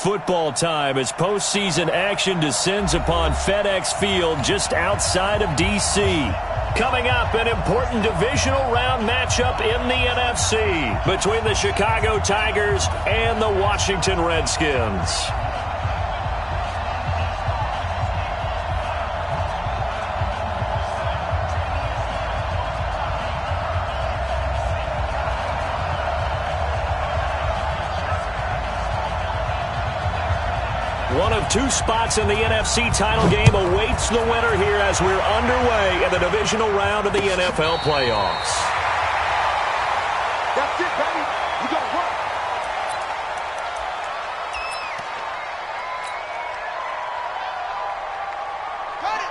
football time as postseason action descends upon FedEx Field just outside of D.C. Coming up, an important divisional round matchup in the NFC between the Chicago Tigers and the Washington Redskins. One of two spots in the NFC title game awaits the winner here as we're underway in the divisional round of the NFL playoffs. That's it, baby. We got to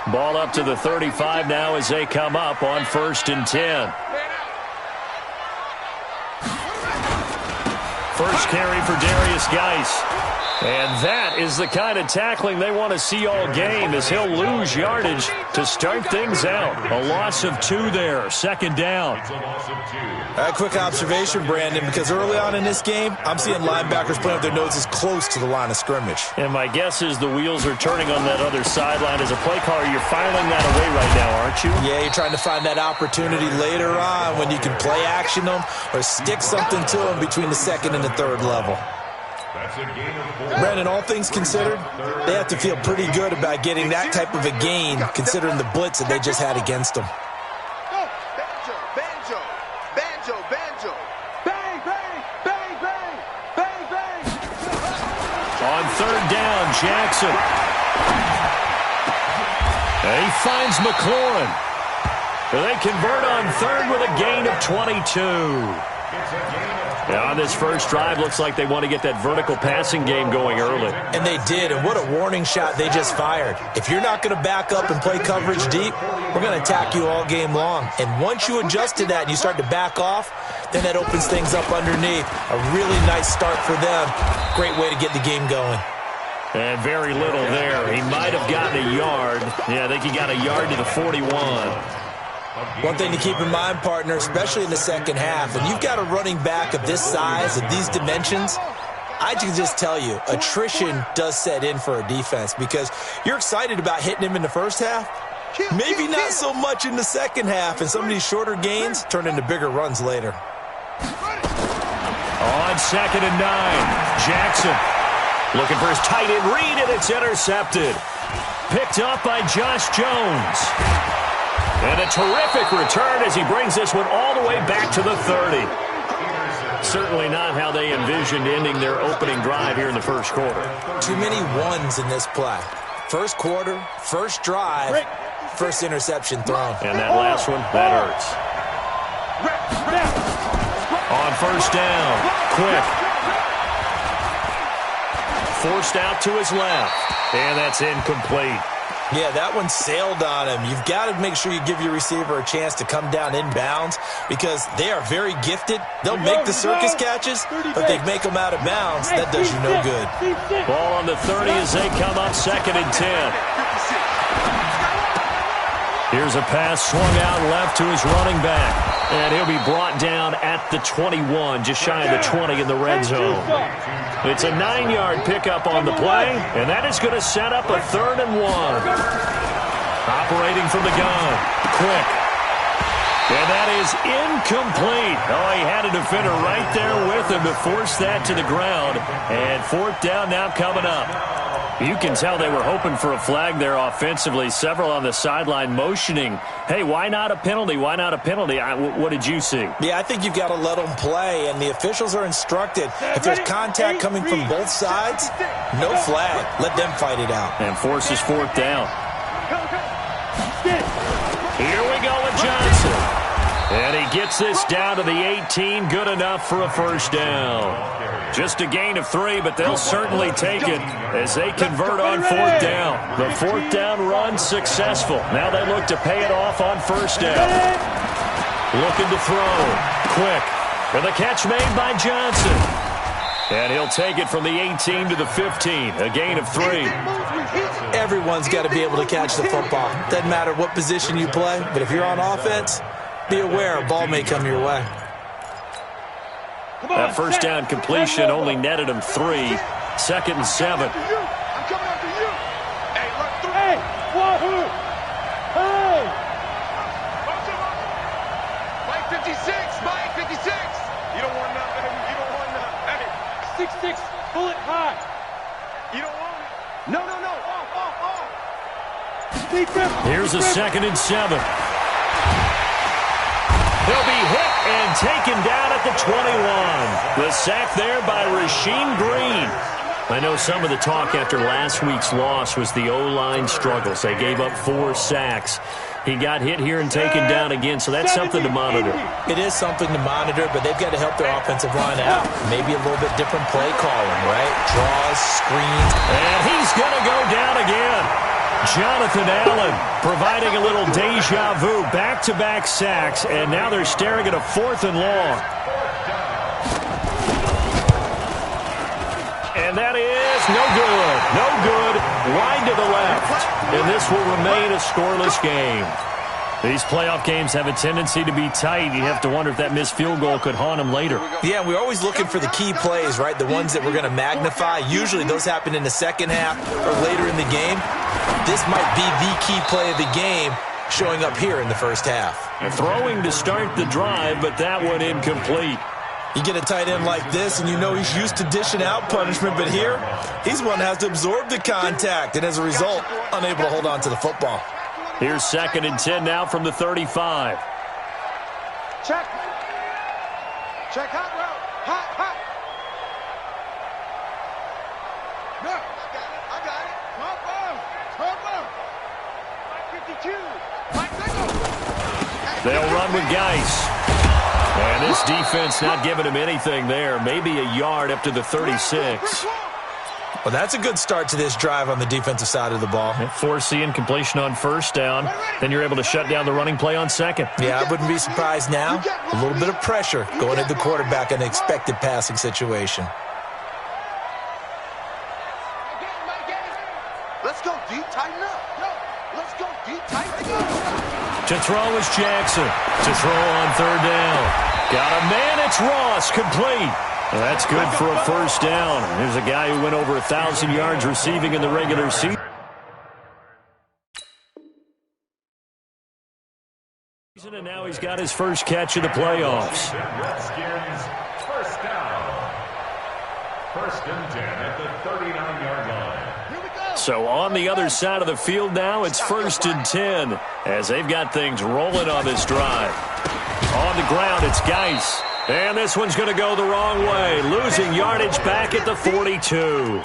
work. Ball up to the 35 now as they come up on 1st and 10. First carry for Darius Geis. And that is the kind of tackling they want to see all game as he'll lose yardage to start things out. A loss of 2 there, 2nd down. A quick observation, Brandon, because early on in this game, I'm seeing linebackers playing with their noses close to the line of scrimmage. And my guess is the wheels are turning on that other sideline. As a play caller, you're filing that away right now, aren't you? Yeah, you're trying to find that opportunity later on when you can play action them or stick something to them between the 2nd and the 3rd level. Brandon, all things considered, they have to feel pretty good about getting that type of a gain considering the blitz that they just had against them. Banjo, banjo, banjo, banjo. Bang, bang, bang, bang, bang, bang. On 3rd down, Jackson. And he finds McLaurin. They convert on 3rd with a gain of 22. Now, on this first drive, looks like they want to get that vertical passing game going early. And they did, and what a warning shot they just fired. If you're not going to back up and play coverage deep, we're going to attack you all game long. And once you adjust to that and you start to back off, then that opens things up underneath. A really nice start for them. Great way to get the game going. And very little there. He might have gotten a yard. Yeah, I think he got a yard to the 41. One thing to keep in mind, partner, especially in the second half, when you've got a running back of this size, of these dimensions, I can just tell you, attrition does set in for a defense because you're excited about hitting him in the first half, maybe not so much in the second half, and some of these shorter gains turn into bigger runs later. On 2nd and 9, Jackson looking for his tight end read, and it's intercepted. Picked up by Josh Jones. And a terrific return as he brings this one all the way back to the 30. Certainly not how they envisioned ending their opening drive here in the first quarter. Too many ones in this play. First quarter, first drive, first interception thrown. And that last one, that hurts. On 1st down, Quick. Forced out to his left. And that's incomplete. Yeah, that one sailed on him. You've got to make sure you give your receiver a chance to come down inbounds because they are very gifted. They'll make the circus catches, but they make them out of bounds. That does you no good. Ball on the 30 as they come up 2nd and 10. Here's a pass swung out left to his running back. And he'll be brought down at the 21, just shy of the 20 in the red zone. It's a 9-yard pickup on the play, and that is going to set up a 3rd and 1. Operating from the gun, Quick. And that is incomplete. Oh, he had a defender right there with him to force that to the ground. And 4th down now coming up. You can tell they were hoping for a flag there offensively. Several on the sideline motioning, hey, why not a penalty? Why not a penalty? What did you see? Yeah, I think you've got to let them play, and the officials are instructed. If there's contact coming from both sides, no flag. Let them fight it out. And forces 4th down. Here we go with Johnson. And he gets this down to the 18. Good enough for a 1st down. Just a gain of 3, but they'll certainly take it as they convert on 4th down. The 4th down run successful. Now they look to pay it off on 1st down. Looking to throw. Quick. And the catch made by Johnson. And he'll take it from the 18 to the 15. A gain of 3. Everyone's got to be able to catch the football. Doesn't matter what position you play, but if you're on offense, be aware a ball may come your way. That 1st down completion only netted him 3. 2nd and 7. I'm coming after you. Hey, look through. Hey, wahoo. Hey. Mike 56. Mike 56. You don't want nothing. You don't want nothing. Hey. 6'6", bullet high. You don't want it. No. Off. Here's a 2nd and 7. He'll be hit and taken down at the 21. The sack there by Rasheem Green. I know some of the talk after last week's loss was the O-line struggles. They gave up 4 sacks. He got hit here and taken down again, so that's something to monitor. It is something to monitor, but they've got to help their offensive line out. Maybe a little bit different play calling, right? Draws, screens. And he's going to go down again. Jonathan Allen providing a little deja vu. Back-to-back sacks, and now they're staring at a 4th and long. And that is no good. No good. Wide to the left. And this will remain a scoreless game. These playoff games have a tendency to be tight. You have to wonder if that missed field goal could haunt them later. Yeah, we're always looking for the key plays, right? The ones that we're going to magnify. Usually those happen in the second half or later in the game. This might be the key play of the game showing up here in the first half. Throwing to start the drive, but that one incomplete. You get a tight end like this, and you know he's used to dishing out punishment, but here, he's one that has to absorb the contact, and as a result, unable to hold on to the football. Here's 2nd and 10 now from the 35. Check hot route. Hot. No, I got it. Mike 52. They'll run with Geis. And this defense not giving him anything there. Maybe a yard up to the 36. Well, that's a good start to this drive on the defensive side of the ball. Force the incompletion on 1st down. Then you're able to shut down the running play on 2nd. Yeah, I wouldn't be surprised now. A little bit of pressure going at the quarterback in an expected passing situation. Let's go deep, tighten up. Let's go deep, tighten up. To throw is Jackson. To throw on 3rd down. Got a man. It's Ross. Complete. That's good for a 1st down. Here's a guy who went over 1,000 yards receiving in the regular season. And now he's got his first catch of the playoffs. Redskins, 1st down. 1st and 10 at the 39-yard line. So on the other side of the field now, it's 1st and 10 as they've got things rolling on this drive. On the ground, it's Geis. And this one's going to go the wrong way, losing yardage back at the 42.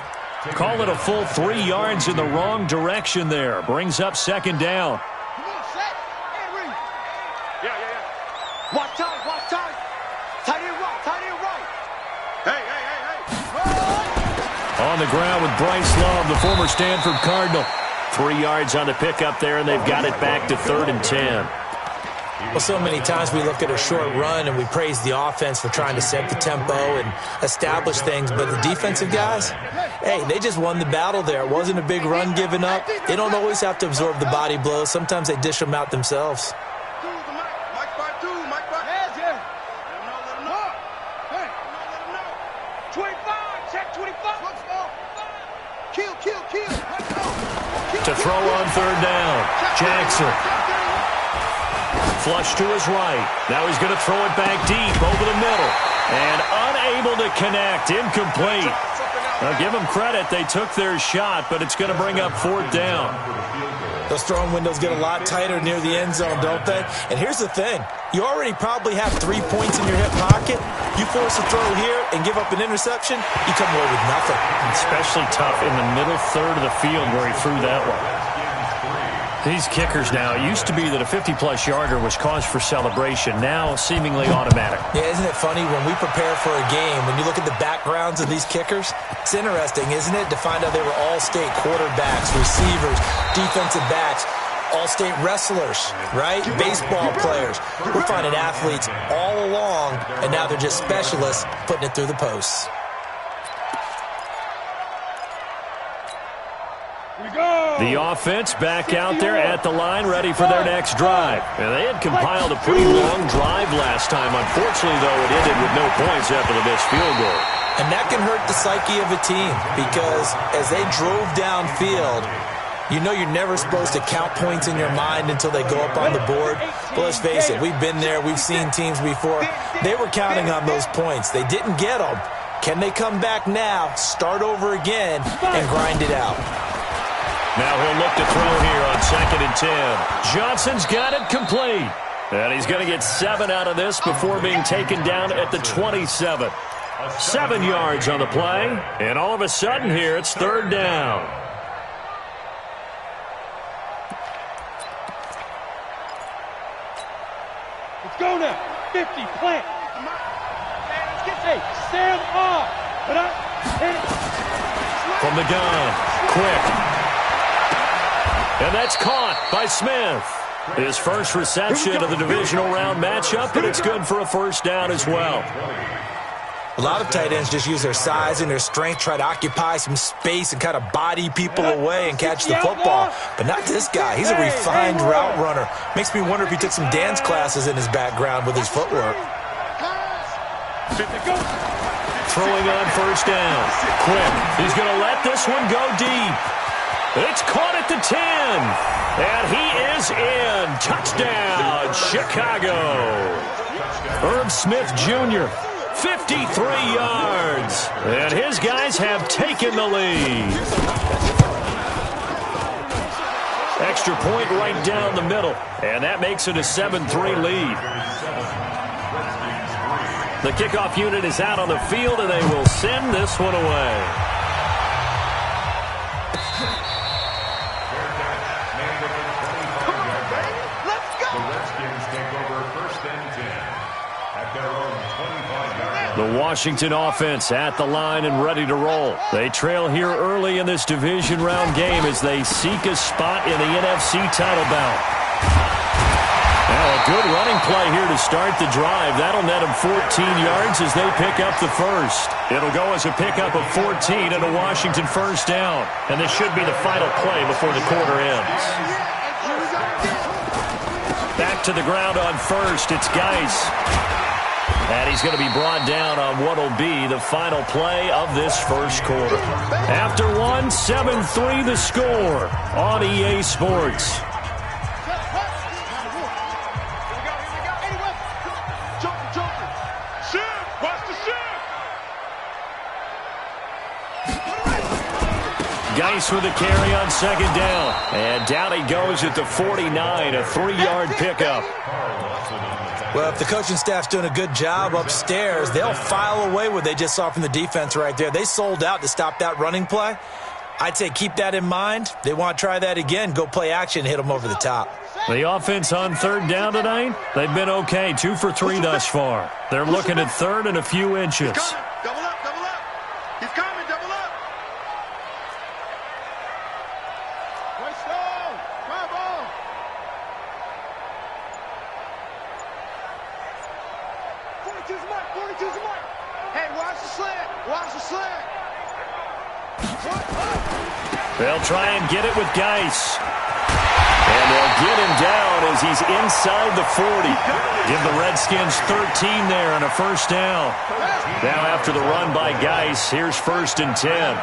Call it a full 3 yards in the wrong direction there. Brings up 2nd down. Come on, set. Yeah. Watch time. Tight end right. Hey. On the ground with Bryce Love, the former Stanford Cardinal. 3 yards on the pickup there, and they've got it back to 3rd and 10. Well, so many times we look at a short run and we praise the offense for trying to set the tempo and establish things, but the defensive guys, hey, they just won the battle there. It wasn't a big run given up. They don't always have to absorb the body blows. Sometimes they dish them out themselves. Mike 5-2. Heads, yeah. Let him know. Hey. Let him know. 25. Check 25. Kill. To throw on 3rd down, Jackson. Flush to his right. Now he's going to throw it back deep over the middle. And unable to connect. Incomplete. Now give them credit. They took their shot, but it's going to bring up 4th down. Those throwing windows get a lot tighter near the end zone, don't they? And here's the thing. You already probably have 3 points in your hip pocket. You force a throw here and give up an interception, you come away with nothing. Especially tough in the middle third of the field where he threw that one. These kickers now, it used to be that a 50-plus yarder was cause for celebration. Now, seemingly automatic. Yeah, isn't it funny when we prepare for a game, when you look at the backgrounds of these kickers, it's interesting, isn't it, to find out they were all-state quarterbacks, receivers, defensive backs, all-state wrestlers, right? Baseball players. We're finding athletes all along, and now they're just specialists putting it through the posts. The offense back out there at the line, ready for their next drive. And they had compiled a pretty long drive last time. Unfortunately, though, it ended with no points after the missed field goal. And that can hurt the psyche of a team because as they drove downfield, you know you're never supposed to count points in your mind until they go up on the board. But let's face it, we've been there. We've seen teams before. They were counting on those points. They didn't get them. Can they come back now, start over again, and grind it out? Now he'll look to throw here on 2nd and 10. Johnson's got it complete. And he's going to get 7 out of this before being taken down at the 27. 7 yards on the play. And all of a sudden here, it's 3rd down. Let's go now. 50, plant. Hey, stand up. From the gun, quick. And that's caught by Smith. His first reception of the divisional round matchup, and it's good for a 1st down as well. A lot of tight ends just use their size and their strength, try to occupy some space and kind of body people away and catch the football. But not this guy. He's a refined route runner. Makes me wonder if he took some dance classes in his background with his footwork. Throwing on 1st down. Quick. He's going to let this one go deep. It's caught at the 10. And he is in. Touchdown, Chicago. Herb Smith Jr., 53 yards. And his guys have taken the lead. Extra point right down the middle. And that makes it a 7-3 lead. The kickoff unit is out on the field, and they will send this one away. The Washington offense at the line and ready to roll. They trail here early in this division round game as they seek a spot in the NFC title bout. Now a good running play here to start the drive. That'll net them 14 yards as they pick up the first. It'll go as a pickup of 14 and a Washington 1st down. And this should be the final play before the quarter ends. Back to the ground on 1st. It's Geis. And he's going to be brought down on what will be the final play of this 1st quarter. After one, 7-3 the score on EA Sports. Geis with a carry on 2nd down. And down he goes at the 49, a 3-yard pickup. Well, if the coaching staff's doing a good job upstairs, they'll file away what they just saw from the defense right there. They sold out to stop that running play. I'd say keep that in mind. They want to try that again, go play action, hit them over the top. The offense on 3rd down tonight, they've been okay, 2 for 3 thus far. They're looking at 3rd and a few inches. Double up, double up. He's coming, double up. Nice throw. Bravo. Hey, watch the slant. Watch the slant. They'll try and get it with Geis. And they'll get him down as he's inside the 40. Give the Redskins 13 there and a 1st down. Now after the run by Geis, here's 1st and 10.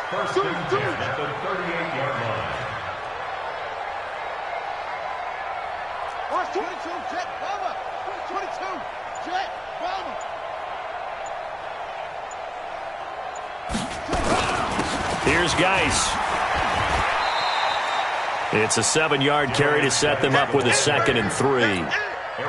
First and 10 at the 38-yard line. Watch 22, Jet, Bomber. 22, Jet, Bomber. Here's Geis. It's a 7-yard carry to set them up with a 2nd and 3.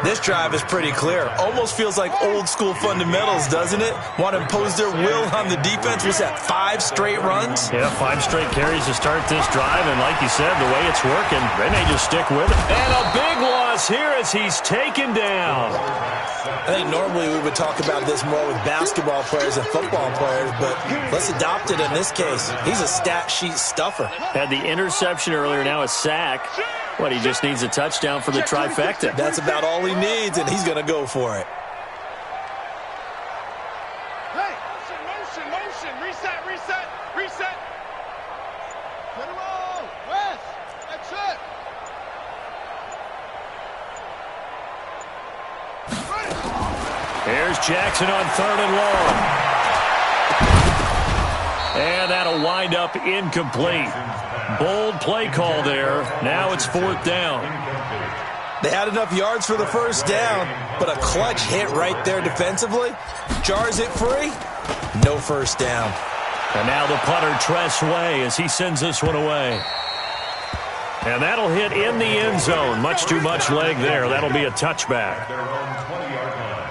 This drive is pretty clear. Almost feels like old school fundamentals, doesn't it? Want to impose their will on the defense. Was that 5 straight runs? Yeah, 5 straight carries to start this drive, and like you said, the way it's working, they may just stick with it. And a big loss here as he's taken down. I think normally we would talk about this more with basketball players and football players, but let's adopt it in this case. He's a stat sheet stuffer. Had the interception earlier, now a sack. What, he just needs a touchdown for the trifecta. That's about all he needs, and he's going to go for it. Hey, motion, reset. Get him all, Wes, that's it. Here's Jackson on 3rd and long. And that'll wind up incomplete. Bold play call there. Now it's 4th down. They had enough yards for the first down, but a clutch hit right there defensively. Jars it free. No first down. And now the punter, Tress Way, as he sends this one away. And that'll hit in the end zone. Much too much leg there. That'll be a touchback. Their own 20-yard line.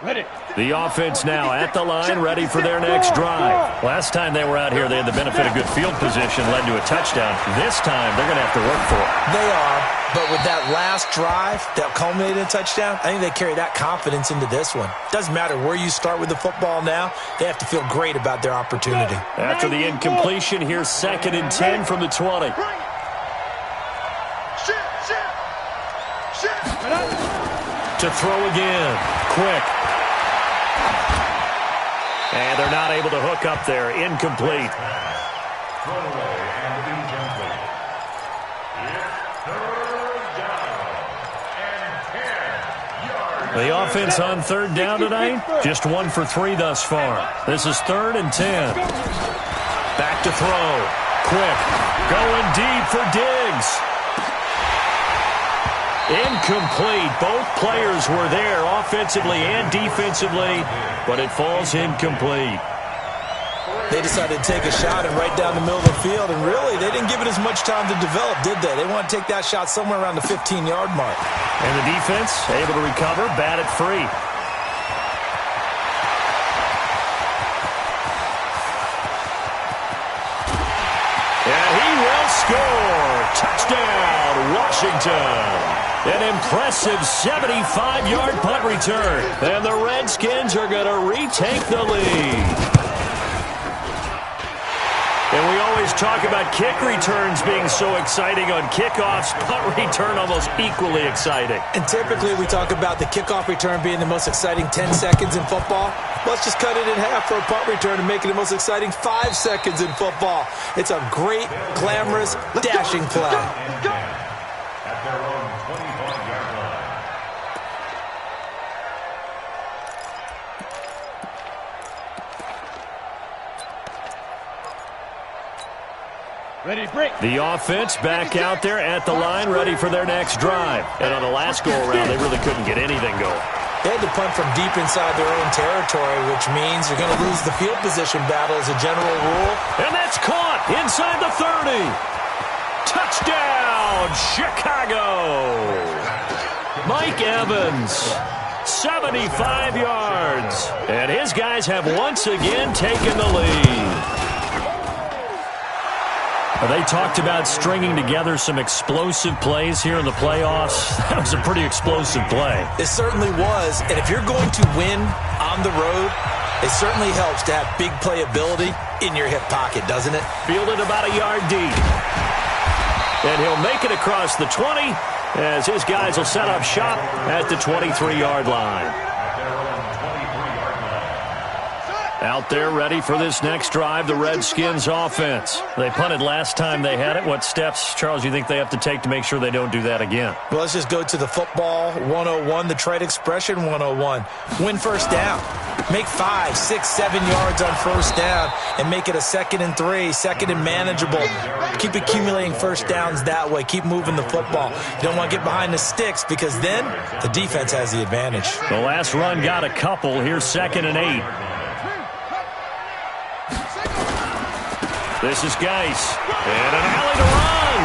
Ready. The offense now at the line, ready for their next drive. Last time they were out here, they had the benefit of good field position, led to a touchdown. This time, they're going to have to work for it. They are, but with that last drive that culminated in a touchdown, I think they carry that confidence into this one. Doesn't matter where you start with the football now, they have to feel great about their opportunity. After the incompletion, here's 2nd and 10 from the 20. To throw again. Quick. And they're not able to hook up there. Incomplete. Throwaway and incomplete. It's 3rd down and 10 yards. The offense on 3rd down tonight, just 1 for 3 thus far. This is 3rd and 10. Back to throw. Quick. Going deep for Diggs. Incomplete. Both players were there offensively and defensively, but it falls incomplete. They decided to take a shot and right down the middle of the field, and really, they didn't give it as much time to develop, did they? They want to take that shot somewhere around the 15-yard mark. And the defense able to recover, bat it free. And he will score. Touchdown, Washington. An impressive 75-yard punt return. And the Redskins are going to retake the lead. And we always talk about kick returns being so exciting on kickoffs. Punt return almost equally exciting. And typically we talk about the kickoff return being the most exciting 10 seconds in football. Let's just cut it in half for a punt return and make it the most exciting 5 seconds in football. It's a great, glamorous, dashing play. At their own 25-yard line. Ready, break. The offense back out there at the line, ready for their next drive. And on the last go-around, they really couldn't get anything going. They had to punt from deep inside their own territory, which means you're going to lose the field position battle as a general rule. And that's caught inside the 30. Touchdown, Chicago. Mike Evans, 75 yards. And his guys have once again taken the lead. They talked about stringing together some explosive plays here in the playoffs. That was a pretty explosive play. It certainly was. And if you're going to win on the road, it certainly helps to have big playability in your hip pocket, doesn't it? Fielded about a yard deep. And he'll make it across the 20 as his guys will set up shop at the 23-yard line. Out there ready for this next drive, the Redskins offense. They punted last time they had it. What steps, Charles, you think they have to take to make sure they don't do that again? Well, let's just go to the football 101, the trade expression 101. Win first down. Make 5, 6, 7 yards on first down and make it a 2nd and 3, 2nd and manageable. Keep accumulating first downs that way. Keep moving the football. You don't want to get behind the sticks because then the defense has the advantage. The last run got a couple. Here's 2nd and 8. This is Geis. And an alley to run.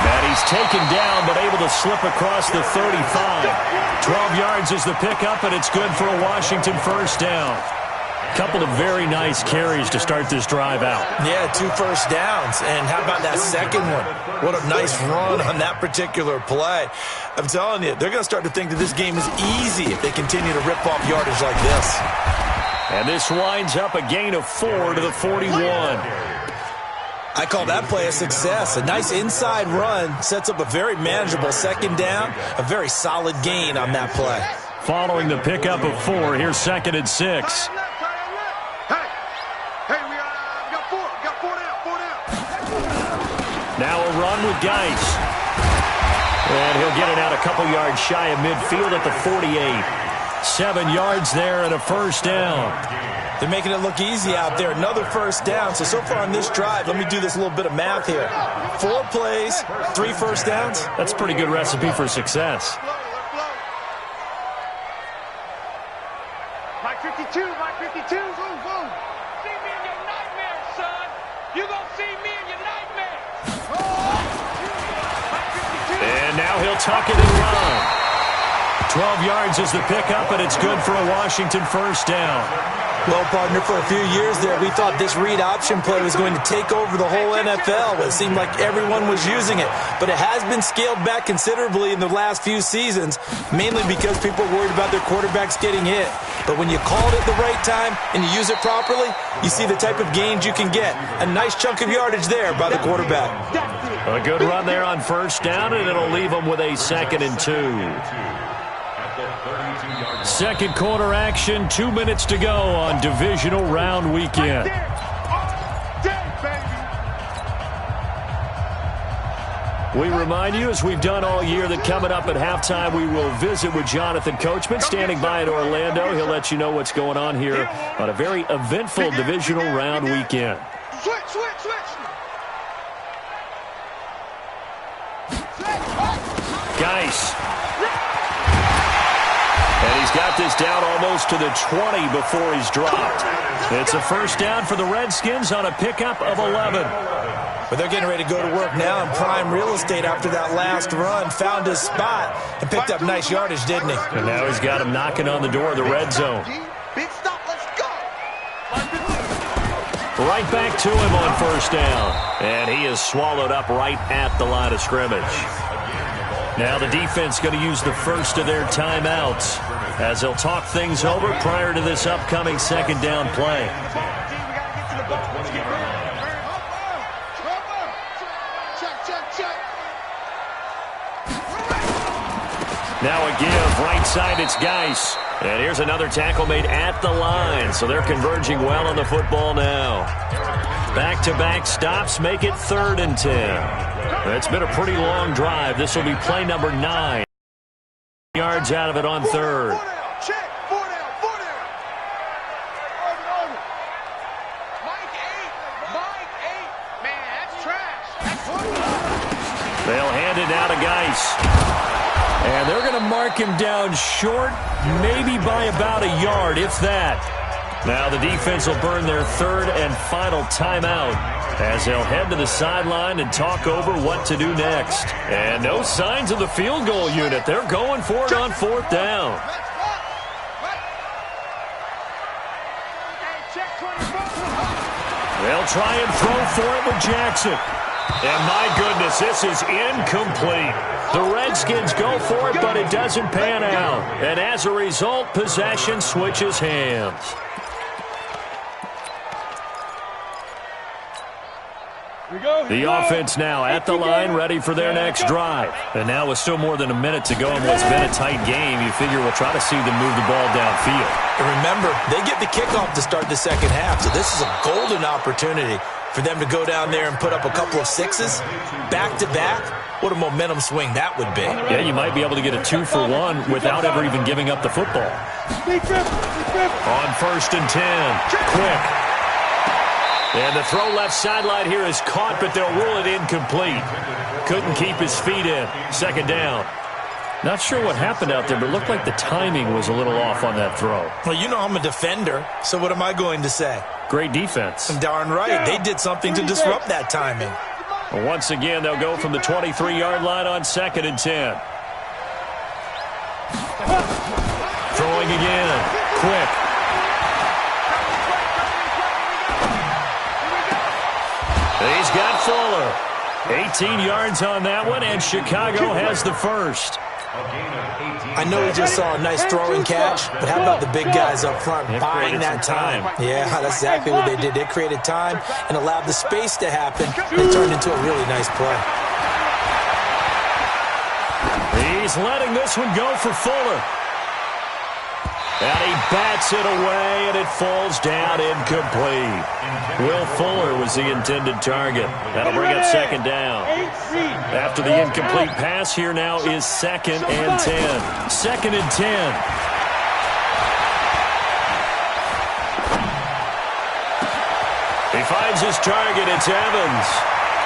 And he's taken down, but able to slip across the 35. 12 yards is the pickup, and it's good for a Washington first down. Couple of very nice carries to start this drive out. Yeah, 2 first downs. And how about that second one? What a nice run on that particular play. I'm telling you, they're going to start to think that this game is easy if they continue to rip off yardage like this. And this winds up a gain of 4 to the 41. I call that play a success. A nice inside run sets up a very manageable second down, a very solid gain on that play. Following the pickup of 4, here's 2nd and 6. Hey, we got 4 down. Now a run with Geis. And he'll get it out a couple yards shy of midfield at the 48. 7 yards there and a first down. They're making it look easy out there. Another first down. So far on this drive, let me do this little bit of math here. 4 plays, 3 first downs. That's a pretty good recipe for success. Mike 52, Mike 52. See me in your nightmares, son. You gonna see me in your nightmares. And now he'll tuck it and run. 12 yards is the pickup, and it's good for a Washington first down. Well, partner, for a few years there, we thought this read option play was going to take over the whole NFL. It seemed like everyone was using it. But it has been scaled back considerably in the last few seasons, mainly because people are worried about their quarterbacks getting hit. But when you call it at the right time and you use it properly, you see the type of gains you can get. A nice chunk of yardage there by the quarterback. A good run there on first down, and it'll leave them with a 2nd and 2. Second quarter action, 2 minutes to go on divisional round weekend. We remind you, as we've done all year, that coming up at halftime, we will visit with Jonathan Coachman, standing by in Orlando. He'll let you know what's going on here on a very eventful divisional round weekend. Switch. Geis. And he's got this down almost to the 20 before he's dropped. It's a first down for the Redskins on a pickup of 11. But they're getting ready to go to work now in prime real estate after that last run. Found his spot and picked up nice yardage, didn't he? And now he's got him knocking on the door of the red zone. Big stop, let's go. Right back to him on first down. And he is swallowed up right at the line of scrimmage. Now the defense going to use the first of their timeouts as they'll talk things over prior to this upcoming second down play. Now a give, right side, it's Geis. And here's another tackle made at the line, so they're converging well on the football now. Back-to-back stops make it 3rd and 10. It's been a pretty long drive. This will be play number 9. Yards out of it on 3rd. Check, 4 down. Mike 8. Man, that's trash. They'll hand it now to Geis. And they're going to mark him down short, maybe by about a yard, if that. Now the defense will burn their 3rd and final timeout as they'll head to the sideline and talk over what to do next. And no signs of the field goal unit. They're going for it on 4th down. They'll try and throw for it with Jackson. And my goodness, this is incomplete. The Redskins go for it, but it doesn't pan out. And as a result, possession switches hands. The offense now at the line, ready for their next drive. And now with still more than a minute to go in what's been a tight game, you figure we'll try to see them move the ball downfield. And remember, they get the kickoff to start the second half, so this is a golden opportunity for them to go down there and put up a couple of 6s back-to-back. What a momentum swing that would be. Yeah, you might be able to get a 2-for-1 without ever even giving up the football. On 1st and 10, quick. And the throw left sideline here is caught, but they'll rule it incomplete. Couldn't keep his feet in. 2nd down. Not sure what happened out there, but it looked like the timing was a little off on that throw. Well, you know I'm a defender, so what am I going to say? Great defense. Darn right. They did something to disrupt that timing. Well, once again, they'll go from the 23-yard line on 2nd and 10. Throwing again. Quick. He's got Fuller. 18 yards on that one, and Chicago has the first. I know we just saw a nice throwing catch, but how about the big guys up front buying that time? Yeah, that's exactly what they did. They created time and allowed the space to happen and turned into a really nice play. He's letting this one go for Fuller. And he bats it away, and it falls down incomplete. Will Fuller was the intended target. That'll bring up second down. After the incomplete pass, here now is 2nd and 10. 2nd and 10. He finds his target. It's Evans.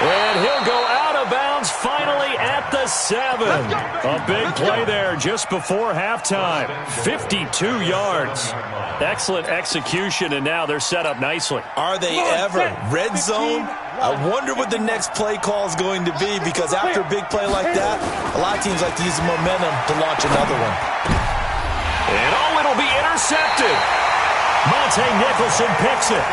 And he'll go out of bounds finally at the 7. A big play there just before halftime. 52 yards. Excellent execution, and now they're set up nicely. Are they ever? Red zone? I wonder what the next play call is going to be, because after a big play like that, a lot of teams like to use the momentum to launch another one. And it'll be intercepted. Monte Nicholson picks it.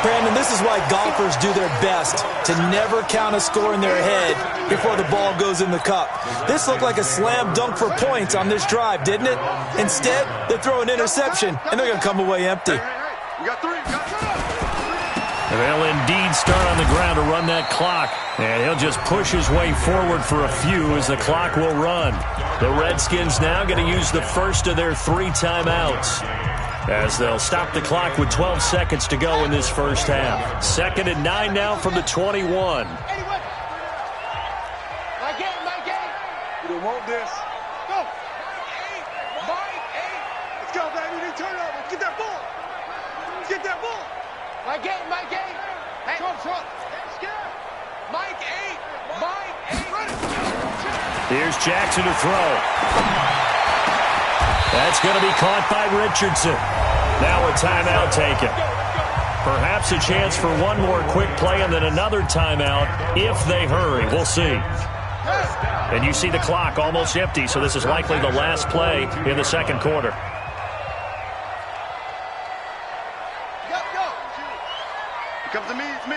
Brandon, this is why golfers do their best to never count a score in their head before the ball goes in the cup. This looked like a slam dunk for points on this drive, didn't it? Instead, they throw an interception, and they're going to come away empty. We got 3. They'll indeed start on the ground to run that clock. And he'll just push his way forward for a few as the clock will run. The Redskins now going to use the first of their 3 timeouts, as they'll stop the clock with 12 seconds to go in this first half. 2nd and 9 now from the 21. My game. You don't want this. Go. Mike 8. Let's go, baby. We need turnover. Get that ball. Get that ball. My game. Hey, Trump. Mike 8. Run it. Here's Jackson to throw. That's going to be caught by Richardson. Now a timeout taken. Perhaps a chance for one more quick play and then another timeout if they hurry. We'll see. And you see the clock almost empty, so this is likely the last play in the second quarter. Go. It comes to me. It's me.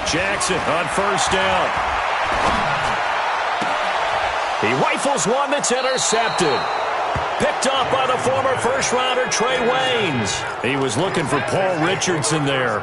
Jackson on first down. He rifles one that's intercepted. Picked off by the former first-rounder Trey Waynes. He was looking for Paul Richardson there.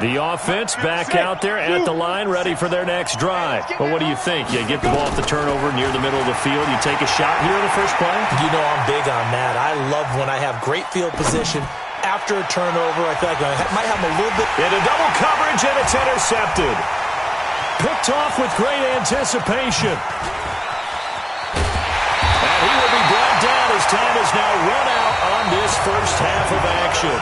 The offense back out there at the line, ready for their next drive. But what do you think? You get the ball off the turnover near the middle of the field. You take a shot here in the first play? You know I'm big on that. I love when I have great field position. After a turnover, I feel like I might have a little bit. Into double coverage, and it's intercepted. Picked off with great anticipation. And he will be brought down as time is now run out on this first half of action.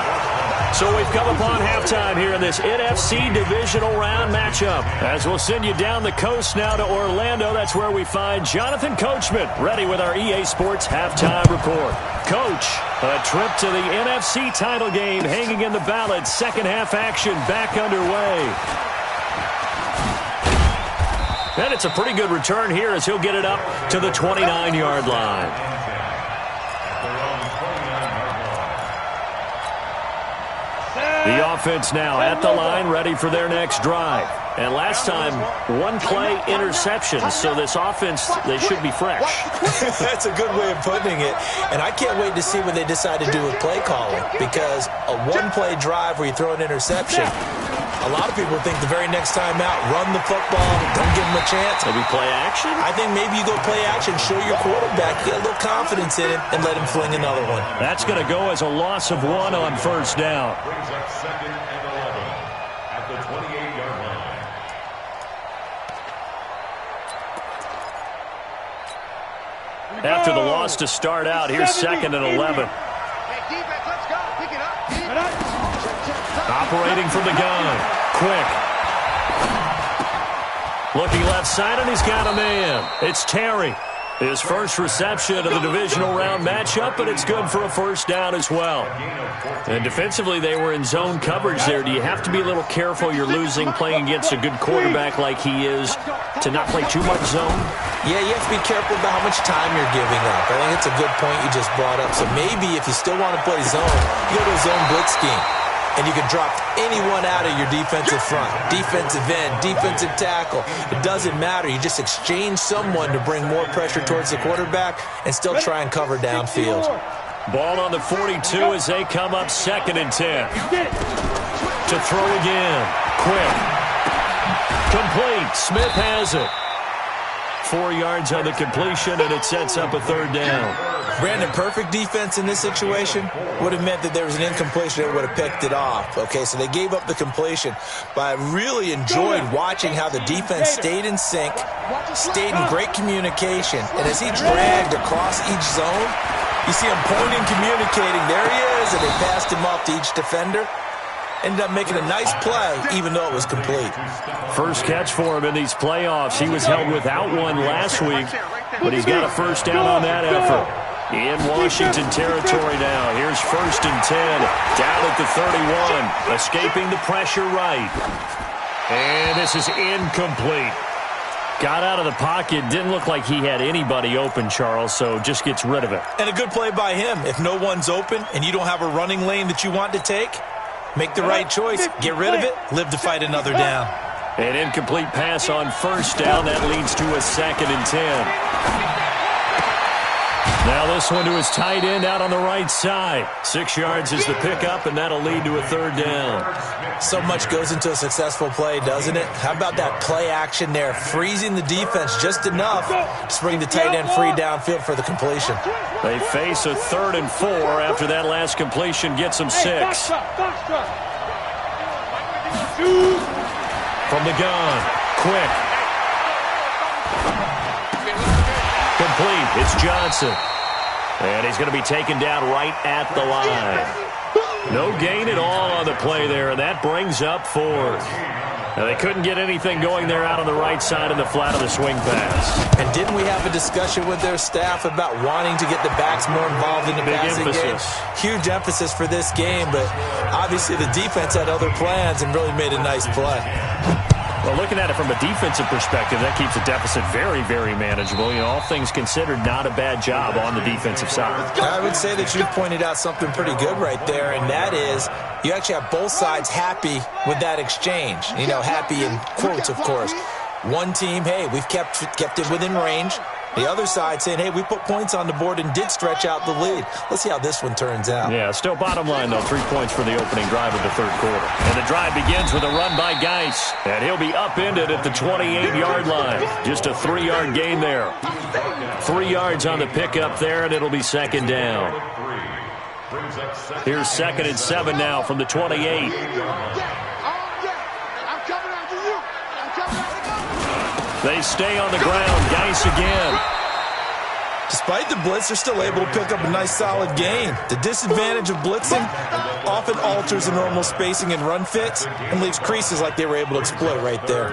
So we've come upon halftime here in this NFC Divisional Round matchup. As we'll send you down the coast now to Orlando, that's where we find Jonathan Coachman, ready with our EA Sports Halftime Report. Coach, a trip to the NFC title game hanging in the balance. Second half action back underway. And it's a pretty good return here as he'll get it up to the 29-yard line. The offense now at the line, ready for their next drive. And last time, one play interception, so this offense, they should be fresh. That's a good way of putting it. And I can't wait to see what they decide to do with play calling, because a one-play drive where you throw an interception, a lot of people think the very next time out, run the football, don't give them a chance. Maybe play action? I think maybe you go play action, show your quarterback, get a little confidence in it, and let him fling another one. That's going to go as a loss of 1 on first down. Brings up 2nd and 11 at the 28-yard line. After the loss to start out, here's 2nd and 11. Hey, defense, let's go. Pick it up. Operating from the gun. Quick. Looking left side, and he's got a man. It's Terry. His first reception of the divisional round matchup, but it's good for a first down as well. And defensively, they were in zone coverage there. Do you have to be a little careful? You're losing playing against a good quarterback like he is to not play too much zone? Yeah, you have to be careful about how much time you're giving up. I think it's a good point you just brought up. So maybe if you still want to play zone, you go to a zone blitz scheme. And you can drop anyone out of your defensive front, defensive end, defensive tackle. It doesn't matter. You just exchange someone to bring more pressure towards the quarterback and still try and cover downfield. Ball on the 42 as they come up 2nd and 10. To throw again. Quick. Complete. Smith has it. 4 yards on the completion, and it sets up a third down. Brandon, perfect defense in this situation would have meant that there was an incompletion that would have picked it off. Okay, so they gave up the completion, but I really enjoyed watching how the defense stayed in sync, stayed in great communication, and as he dragged across each zone, you see him pointing, communicating. There he is, and they passed him off to each defender. Ended up making a nice play, even though it was complete. First catch for him in these playoffs. He was held without one last week, but he's got a first down on that effort. In Washington territory now. Here's 1st and 10. Down at the 31. Escaping the pressure right. And this is incomplete. Got out of the pocket. Didn't look like he had anybody open, Charles, so just gets rid of it. And a good play by him. If no one's open and you don't have a running lane that you want to take, make the right choice. Get rid of it. Live to fight another down. An incomplete pass on first down. That leads to a 2nd and 10. Now this one to his tight end out on the right side. 6 yards is the pickup, and that'll lead to a third down. So much goes into a successful play, doesn't it? How about that play action there? Freezing the defense just enough to bring the tight end free downfield for the completion. They face a 3rd and 4 after that last completion gets them 6. From the gun. Quick. Complete. It's Johnson. And he's going to be taken down right at the line. No gain at all on the play there, and that brings up 4th. Now, they couldn't get anything going there out on the right side in the flat of the swing pass. And didn't we have a discussion with their staff about wanting to get the backs more involved in the passing game? Huge emphasis for this game, but obviously the defense had other plans and really made a nice play. Well, looking at it from a defensive perspective, that keeps the deficit very, very manageable. You know, all things considered, not a bad job on the defensive side. I would say that you pointed out something pretty good right there, and that is you actually have both sides happy with that exchange. You know, happy in quotes, of course. One team, hey, we've kept it within range. The other side saying, hey, we put points on the board and did stretch out the lead. Let's see how this one turns out. Yeah, still bottom line, though, 3 points for the opening drive of the third quarter. And the drive begins with a run by Geis. And he'll be upended at the 28-yard line. Just a 3-yard gain there. 3 yards on the pickup there, and it'll be 2nd down. Here's 2nd and 7 now from the 28. They stay on the ground. Geis again. Despite the blitz, they're still able to pick up a nice solid gain. The disadvantage of blitzing often alters the normal spacing and run fits and leaves creases like they were able to exploit right there.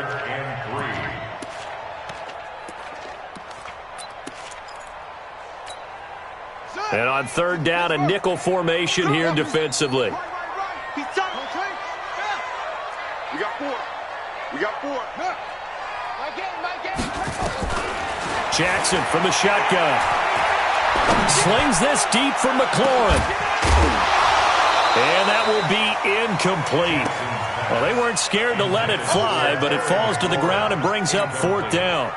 And on 3rd down, a nickel formation here defensively. We got 4. We got 4. Jackson from the shotgun. Slings this deep for McLaurin. And that will be incomplete. Well, they weren't scared to let it fly, but it falls to the ground and brings up 4th down.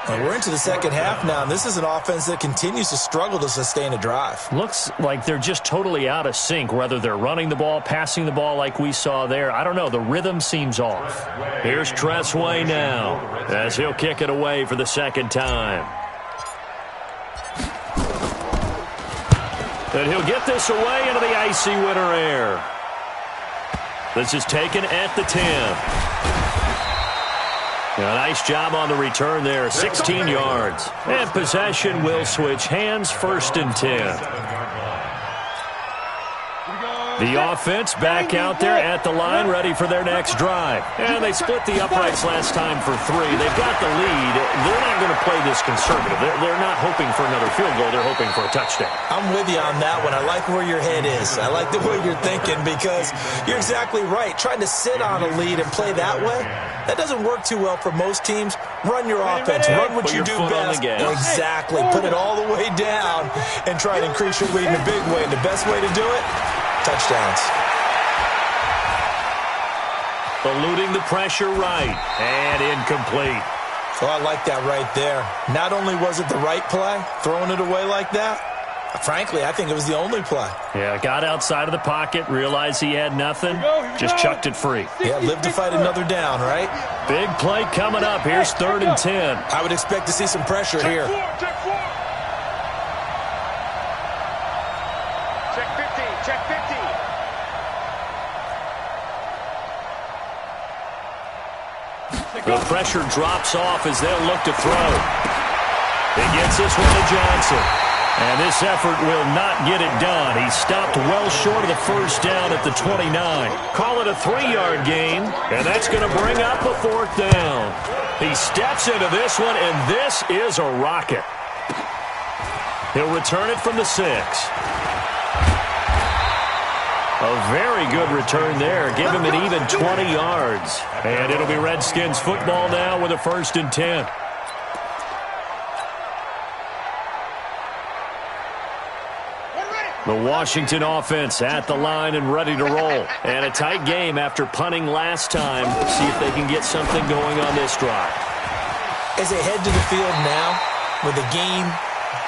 Well, we're into the second half now, and this is an offense that continues to struggle to sustain a drive. Looks like they're just totally out of sync, whether they're running the ball, passing the ball like we saw there. I don't know. The rhythm seems off. Here's Tressway now as he'll kick it away for the 2nd time. And he'll get this away into the icy winter air. This is taken at the 10. A nice job on the return there, 16 yards. And possession will switch hands, 1st and 10. The offense back out there at the line, ready for their next drive. And they split the uprights last time for 3. They've got the lead. They're not going to play this conservative. They're not hoping for another field goal. They're hoping for a touchdown. I'm with you on that one. I like where your head is. I like the way you're thinking because you're exactly right. Trying to sit on a lead and play that way, that doesn't work too well for most teams. Run your offense. Run what you do best. Exactly. Put it all the way down and try to increase your lead in a big way. And the best way to do it, touchdowns. Eluding the pressure right. And incomplete. Oh, I like that right there. Not only was it the right play, throwing it away like that, Frankly, I think it was the only play. Yeah, got outside of the pocket, realized he had nothing, just chucked it free. Yeah, live to fight another down, right? Big play coming up. Here's 3rd and 10. I would expect to see some pressure here. Check 15, check 15. The pressure drops off as they'll look to throw. He gets this one to Johnson. And this effort will not get it done. He stopped well short of the first down at the 29. Call it a 3-yard gain, and that's going to bring up a 4th down. He steps into this one, and this is a rocket. He'll return it from the 6. A very good return there. Give him an even 20 yards. And it'll be Redskins football now with a 1st and 10. The Washington offense at the line and ready to roll. And a tight game after punting last time. See if they can get something going on this drive. As they head to the field now, with the game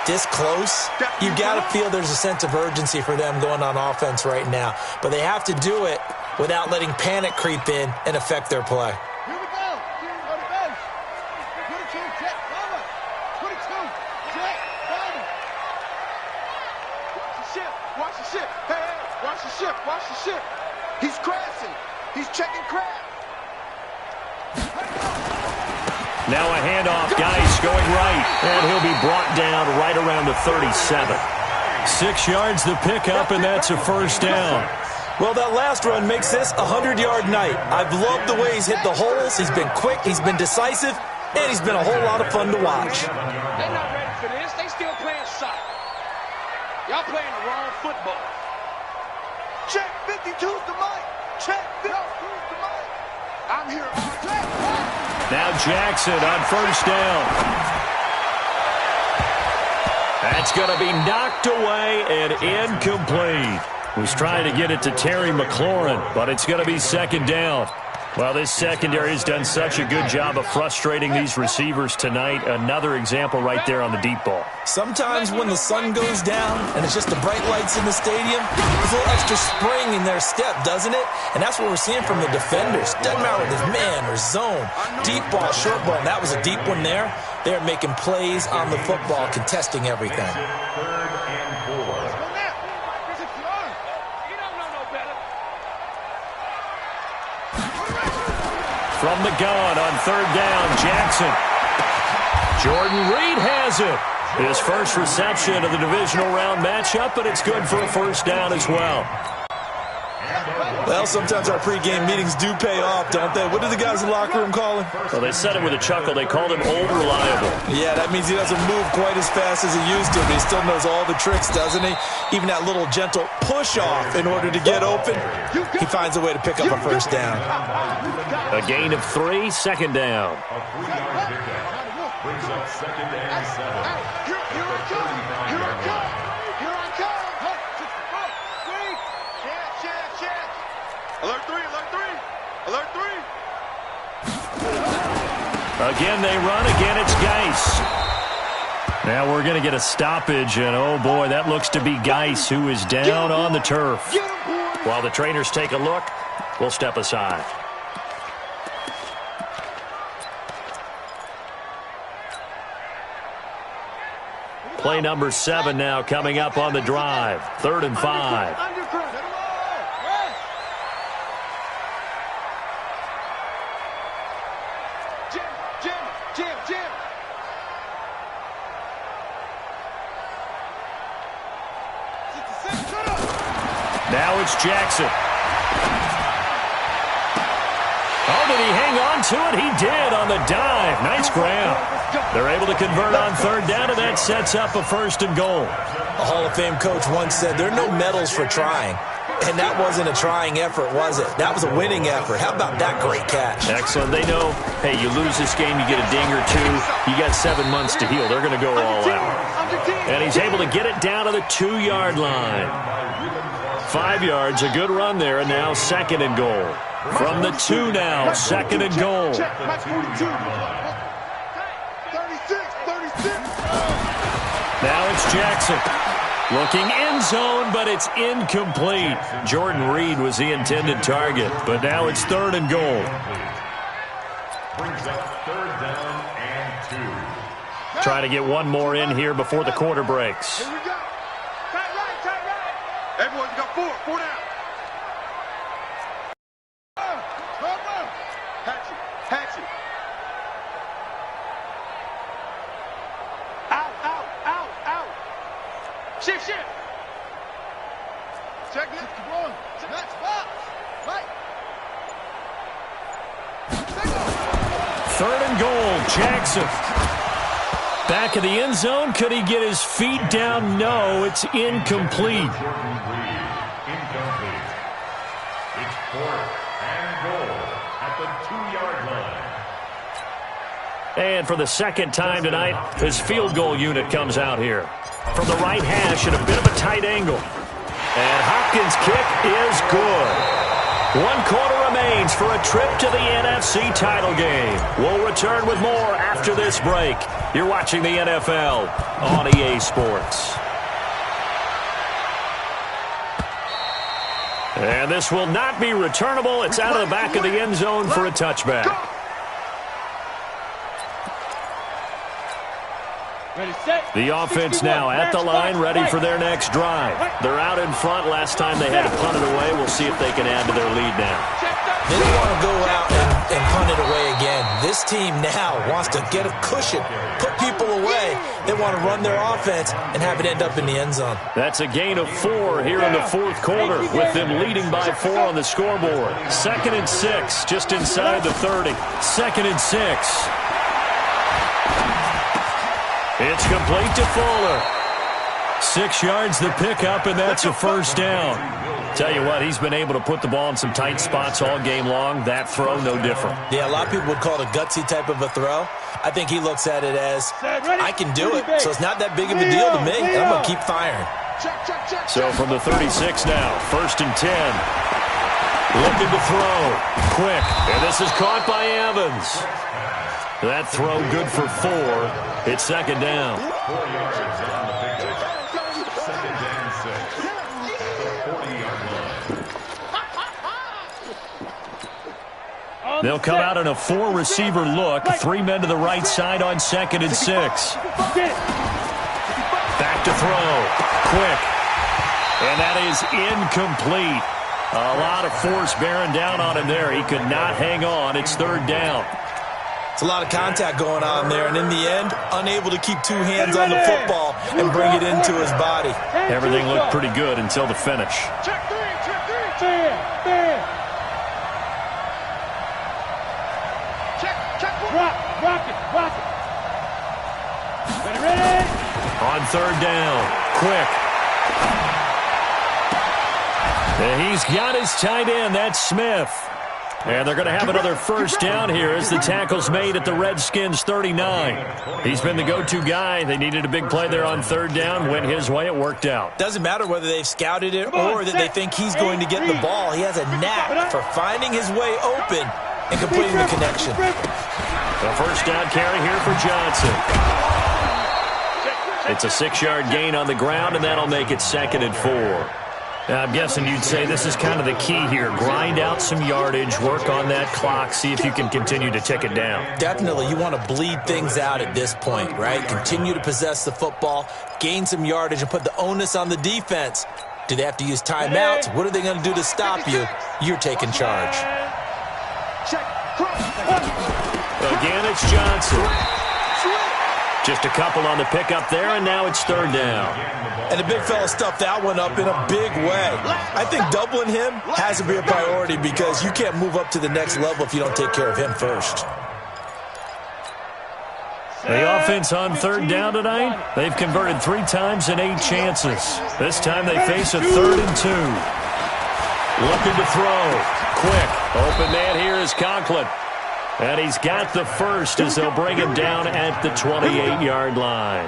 this close, you've got to feel there's a sense of urgency for them going on offense right now. But they have to do it without letting panic creep in and affect their play. Here we go. Go to base. 22, check, cover. 22, check, cover. Watch the ship. Watch the ship. Hey, hey, watch the ship. Watch the ship. He's crashing. He's checking crash. Now a handoff. Geis going right. And he'll be brought down right around the 37. 6 yards the pickup, and that's a 1st down. Well, that last run makes this a 100-yard night. I've loved the way he's hit the holes. He's been quick, he's been decisive, and he's been a whole lot of fun to watch. They're not ready for this. They still playing soccer. Y'all playing the wrong football. Check 52's the mic. Check 52's the mic. I'm here all day. Now Jackson on 1st down. That's going to be knocked away and incomplete. Was trying to get it to Terry McLaurin, but it's going to be 2nd down. Well, this secondary has done such a good job of frustrating these receivers tonight. Another example right there on the deep ball. Sometimes when the sun goes down and it's just the bright lights in the stadium, there's a little extra spring in their step, doesn't it? And that's what we're seeing from the defenders. Doesn't matter if it's man or zone, deep ball, short ball. That was a deep one there. They're making plays on the football, contesting everything. 3rd and 4. From the gun on 3rd down, Jackson. Jordan Reed has it. His first reception of the divisional round matchup, but it's good for a 1st down as well. Well, sometimes our pregame meetings do pay off, don't they? What do the guys in the locker room call him? Well, they said it with a chuckle. They called him old reliable. Yeah, that means he doesn't move quite as fast as he used to, but he still knows all the tricks, doesn't he? Even that little gentle push-off in order to get open, he finds a way to pick up a 1st down. A gain of 3, 2nd down. A 3-yard pickup brings up 2nd and 7. Here I come. Here I come. Here I come. Check. Alert 3, alert 3. Alert 3. Again, they run. Again, it's Geis. Now we're going to get a stoppage, and oh boy, that looks to be Geis, who is down on the turf. While the trainers take a look, we'll step aside. Play number 7 now coming up on the drive. 3rd and 5. Jim. Now it's Jackson. Oh, did he hang on to it? He did on the dive. Nice grab. They're able to convert on 3rd down, and that sets up a 1st and goal. A Hall of Fame coach once said there are no medals for trying. And that wasn't a trying effort, was it? That was a winning effort. How about that great catch? Excellent. They know, hey, you lose this game, you get a ding or 2. You got 7 months to heal. They're going to go all out. And he's able to get it down to the 2-yard line. 5 yards, a good run there, and now 2nd and goal. From the 2 now, 2nd and goal. Match 42. 36. Now it's Jackson. Looking end zone, but it's incomplete. Jordan Reed was the intended target, but now it's 3rd and goal. Brings up 3rd down and 2. Try to get one more in here before the quarter breaks. Here we go. Tight right, tight right. Everyone's got 4 down. Hatchet. Out. Shift. Check it. Keep going. Next box. Right. 3rd and goal, Jackson. Back of the end zone. Could he get his feet down? No, it's incomplete. Jordan Reed, incomplete. It's 4th and goal at the 2-yard line. And for the second time tonight, his field goal unit comes out here. From the right hash at a bit of a tight angle. And Hopkins' kick is good. 1 quarter remains for a trip to the NFC title game. We'll return with more after this break. You're watching the NFL on EA Sports. And this will not be returnable. It's out of the back of the end zone for a touchback. The offense now at the line, ready for their next drive. They're out in front. Last time they had to punt it away. We'll see if they can add to their lead now. They don't want to go out and punt it away again. This team now wants to get a cushion, put people away. They want to run their offense and have it end up in the end zone. That's a gain of 4 here in the 4th quarter, with them leading by 4 on the scoreboard. 2nd and 6, just inside the 30. 2nd and 6. It's complete to Fuller. 6 yards the pickup, and that's a first down. Tell you what, he's been able to put the ball in some tight spots all game long. That throw, no different. Yeah, a lot of people would call it a gutsy type of a throw. I think he looks at it as, I can do it, so it's not that big of a deal to me, and I'm going to keep firing. So from the 36 now, 1st and 10. Looking to throw. Quick, and this is caught by Evans. That throw good for 4. It's 2nd down. 4 yards on the pickup. 2nd and 6 at the 40-yard line. They'll come out in a 4-receiver look. 3 men to the right side on 2nd and 6. Back to throw. Quick. And that is incomplete. A lot of force bearing down on him there. He could not hang on. It's 3rd down. It's a lot of contact going on there, and in the end, unable to keep 2 hands on the football and bring it into his body. Everything looked pretty good until the finish. Check 3. Rock it. Ready. On 3rd down. Quick. And he's got his tight end. That's Smith. And they're going to have another first down here as the tackle's made at the Redskins' 39. He's been the go-to guy. They needed a big play there on 3rd down. Went his way. It worked out. Doesn't matter whether they've scouted it or that they think he's going to get the ball. He has a knack for finding his way open and completing the connection. The first down carry here for Johnson. It's a 6-yard gain on the ground, and that'll make it 2nd and 4. Now, I'm guessing you'd say this is kind of the key here. Grind out some yardage, work on that clock, see if you can continue to tick it down. Definitely, you want to bleed things out at this point, right? Continue to possess the football, gain some yardage, and put the onus on the defense. Do they have to use timeouts? What are they going to do to stop you? You're taking charge. Again, it's Johnson. Just a couple on the pickup there, and now it's 3rd down. And the big fella stuffed that one up in a big way. I think doubling him has to be a priority because you can't move up to the next level if you don't take care of him first. The offense on 3rd down tonight, they've converted 3 times in 8 chances. This time they face a 3rd and 2. Looking to throw. Quick. Open man here is Conklin. And he's got the first as they'll bring him down at the 28-yard line.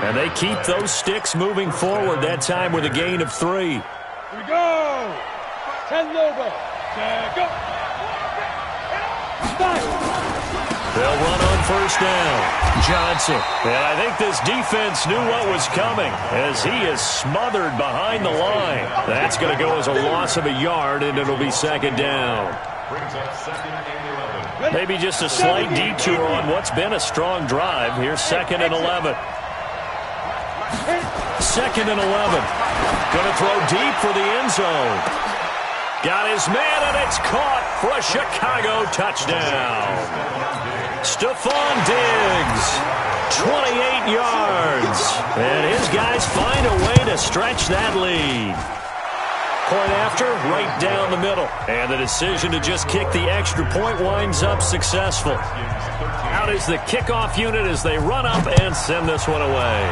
And they keep those sticks moving forward, that time with a gain of 3. Here we go. 10 go. They'll run on first down. Johnson. And I think this defense knew what was coming as he is smothered behind the line. That's going to go as a loss of a yard, and it'll be second down. Maybe just a slight detour on what's been a strong drive. Here's 2nd and 11. 2nd and 11. Going to throw deep for the end zone. Got his man, and it's caught for a Chicago touchdown. Stephon Diggs, 28 yards. And his guys find a way to stretch that lead. Point after, right down the middle. And the decision to just kick the extra point winds up successful. Out is the kickoff unit as they run up and send this one away.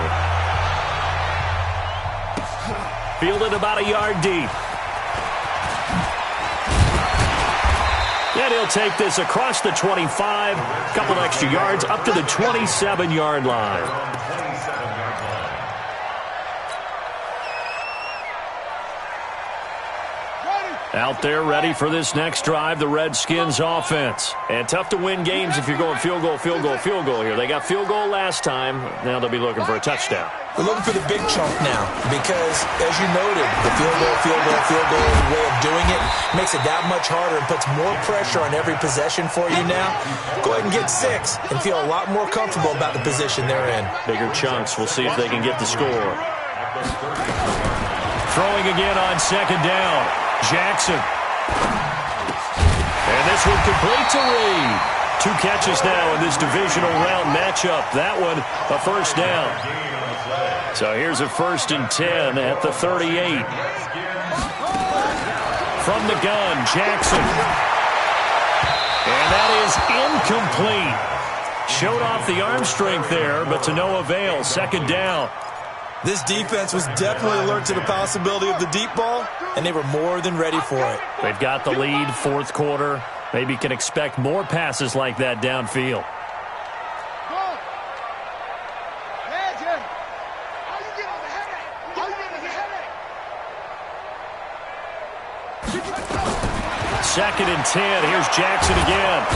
Fielded about a yard deep. And he'll take this across the 25, a couple extra yards up to the 27-yard line. Out there ready for this next drive, the Redskins offense. And tough to win games if you're going field goal, field goal, field goal here. They got field goal last time. Now they'll be looking for a touchdown. We're looking for the big chunk now because, as you noted, the field goal way of doing it makes it that much harder and puts more pressure on every possession for you now. Go ahead and get 6 and feel a lot more comfortable about the position they're in. Bigger chunks. We'll see if they can get the score. Throwing again on 2nd down. Jackson. And this one complete to Reed. 2 catches now in this divisional round matchup. That one a first down. So here's a 1st and 10 at the 38. From the gun, Jackson. And that is incomplete. Showed off the arm strength there, but to no avail. 2nd down. This defense was definitely alert to the possibility of the deep ball, and they were more than ready for it. They've got the lead, 4th quarter. Maybe can expect more passes like that downfield. Second and 10. Here's Jackson again.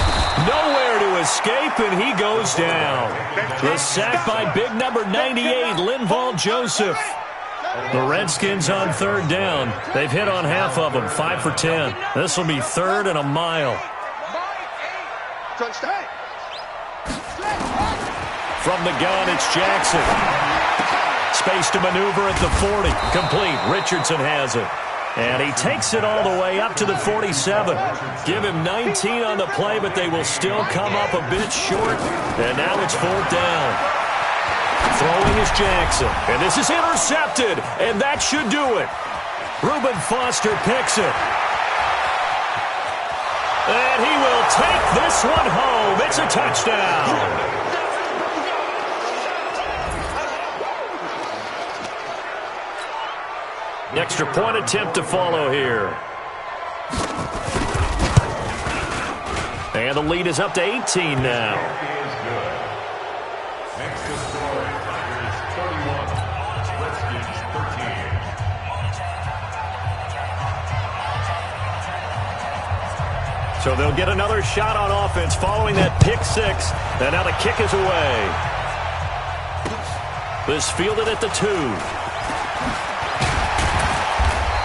Nowhere to escape, and he goes down. The sack by big number 98, Linval Joseph. The Redskins on 3rd down. They've hit on half of them, 5 for 10. This will be 3rd and a mile. From the gun, it's Jackson. Space to maneuver at the 40. Complete. Richardson has it. And he takes it all the way up to the 47. Give him 19 on the play, but they will still come up a bit short. And now it's 4th down. Throwing is Jackson. And this is intercepted. And that should do it. Reuben Foster picks it. And he will take this one home. It's a touchdown. Extra point attempt to follow here. And the lead is up to 18 now. Next to score, Tigers 31, Redskins 13. So they'll get another shot on offense following that pick 6. And now the kick is away. This fielded at the 2.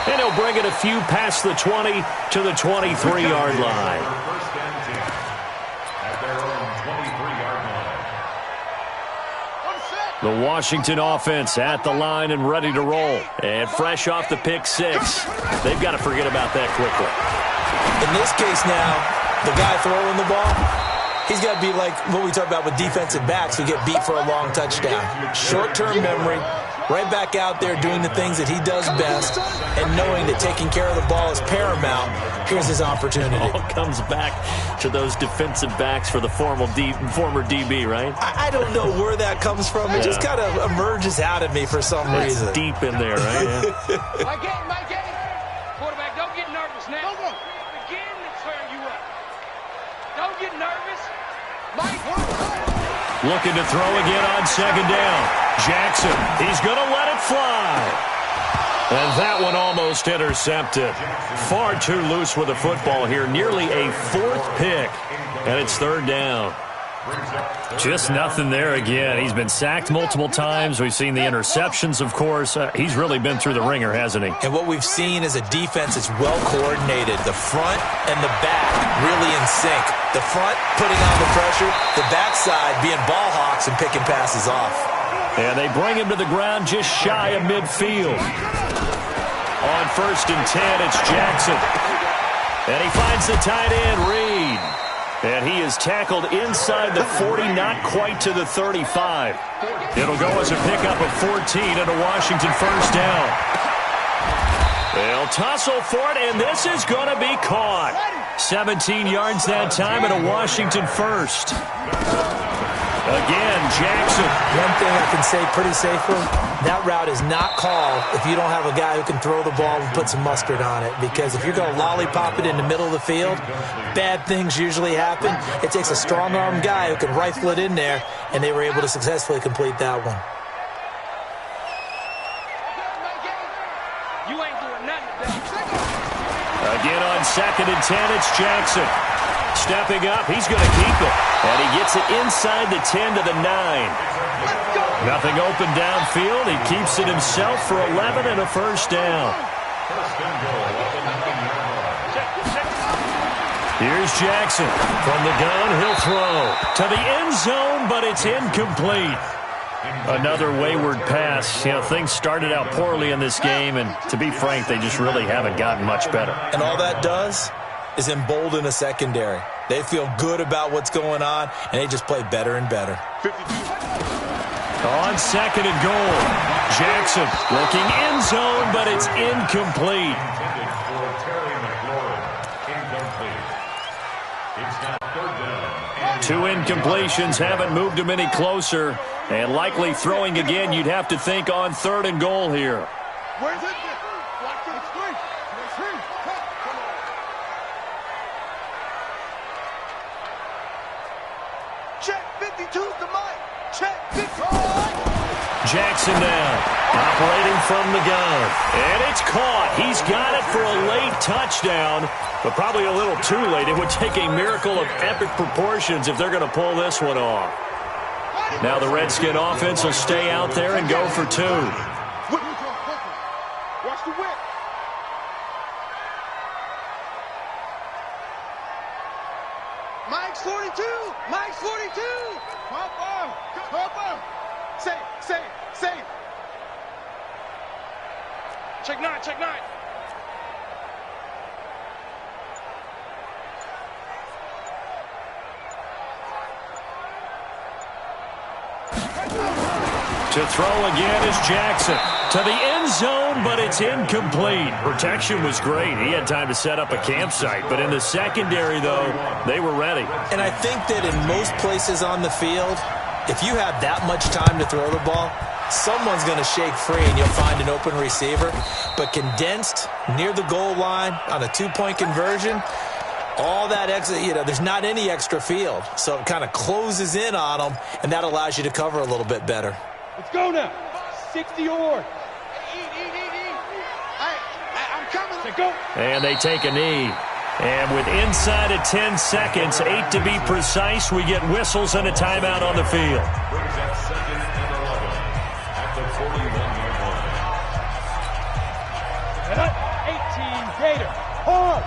And he'll bring it a few past the 20 to the 23-yard line. First and 10 at their own 23-yard line. The Washington offense at the line and ready to roll. And fresh off the pick 6. They've got to forget about that quickly. In this case now, the guy throwing the ball, he's got to be like what we talk about with defensive backs who get beat for a long touchdown. Short-term memory. Right back out there doing the things that he does best and knowing that taking care of the ball is paramount. Here's his opportunity. All comes back to those defensive backs for the former DB, right? I don't know where that comes from. It just kind of emerges out of me for some reason. Deep in there, right? Yeah. My game. Quarterback, don't get nervous now. Begin to turn you up. Don't get nervous. Looking to throw again on 2nd down. Jackson, he's going to let it fly. And that one almost intercepted. Far too loose with the football here. Nearly a 4th pick. And it's 3rd down. Just nothing there again. He's been sacked multiple times. We've seen the interceptions, of course. He's really been through the ringer, hasn't he? And what we've seen is a defense that's well coordinated. The front and the back really in sync. The front putting on the pressure, the backside being ball hawks and picking passes off. And they bring him to the ground just shy of midfield. On 1st and 10, it's Jackson. And he finds the tight end, Reed. And he is tackled inside the 40, not quite to the 35. It'll go as a pickup of 14 and a Washington first down. They'll tussle for it, and this is going to be caught. 17 yards that time and a Washington first. Again, Jackson. One thing I can say pretty safely, that route is not called if you don't have a guy who can throw the ball and put some mustard on it. Because if you're going to lollipop it in the middle of the field, bad things usually happen. It takes a strong-armed guy who can rifle it in there, and they were able to successfully complete that one. You ain't doing nothing. Again on 2nd and 10, it's Jackson. Stepping up, he's going to keep it. And he gets it inside the 10 to the 9. Nothing open downfield. He keeps it himself for 11 and a first down. Here's Jackson. From the gun, he'll throw to the end zone, but it's incomplete. Another wayward pass. You know, things started out poorly in this game, and to be frank, they just really haven't gotten much better. And all that does is embolden a secondary. They feel good about what's going on, and they just play better and better. On 2nd and goal, Jackson looking end zone, but it's incomplete. Two incompletions haven't moved him any closer, and likely throwing again, you'd have to think on 3rd and goal here. Where's it? Check 52 to Mike. Check 52. Jackson down, operating from the gun. And it's caught. He's got it for a late touchdown, but probably a little too late. It would take a miracle of epic proportions if they're going to pull this one off. Now the Redskin offense will stay out there and go for 2. Watch the whip. Mike's 42. Mike's 42. Papa. Save. Check 9. To throw again is Jackson. To the end zone, but it's incomplete. Protection was great. He had time to set up a campsite. But in the secondary, though, they were ready. And I think that in most places on the field, if you have that much time to throw the ball, someone's going to shake free and you'll find an open receiver. But condensed near the goal line on a 2-point conversion, all that extra, there's not any extra field. So it kind of closes in on them, and that allows you to cover a little bit better. Let's go now. 60 or. I'm coming. Let's go. And they take a knee. And with inside of 10 seconds, 8 to be precise, we get whistles and a timeout on the field. Brings up 2nd and 11 at the 41-yard line. 18 Gator. Hard.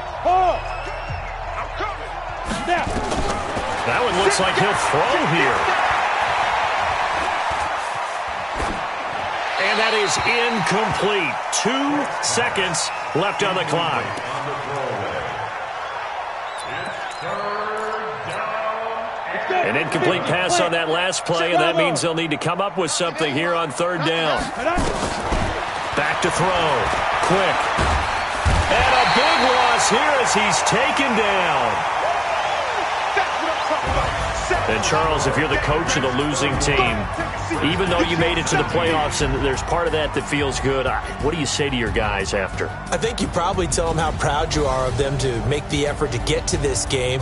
I'm coming. Now. That one looks like he'll throw here. And that is incomplete. 2 seconds left on the clock. An incomplete pass on that last play, and that means they'll need to come up with something here on 3rd down. Back to throw. Quick. And a big loss here as he's taken down. And, Charles, if you're the coach of the losing team, even though you made it to the playoffs and there's part of that feels good, what do you say to your guys after? I think you probably tell them how proud you are of them to make the effort to get to this game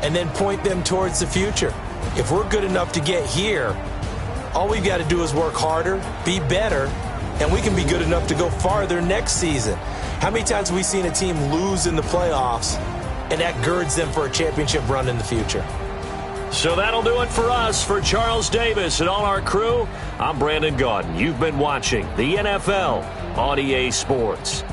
and then point them towards the future. If we're good enough to get here, all we've got to do is work harder, be better, and we can be good enough to go farther next season. How many times have we seen a team lose in the playoffs, and that girds them for a championship run in the future? So that'll do it for us. For Charles Davis and all our crew, I'm Brandon Gaudin. You've been watching the NFL on EA Sports.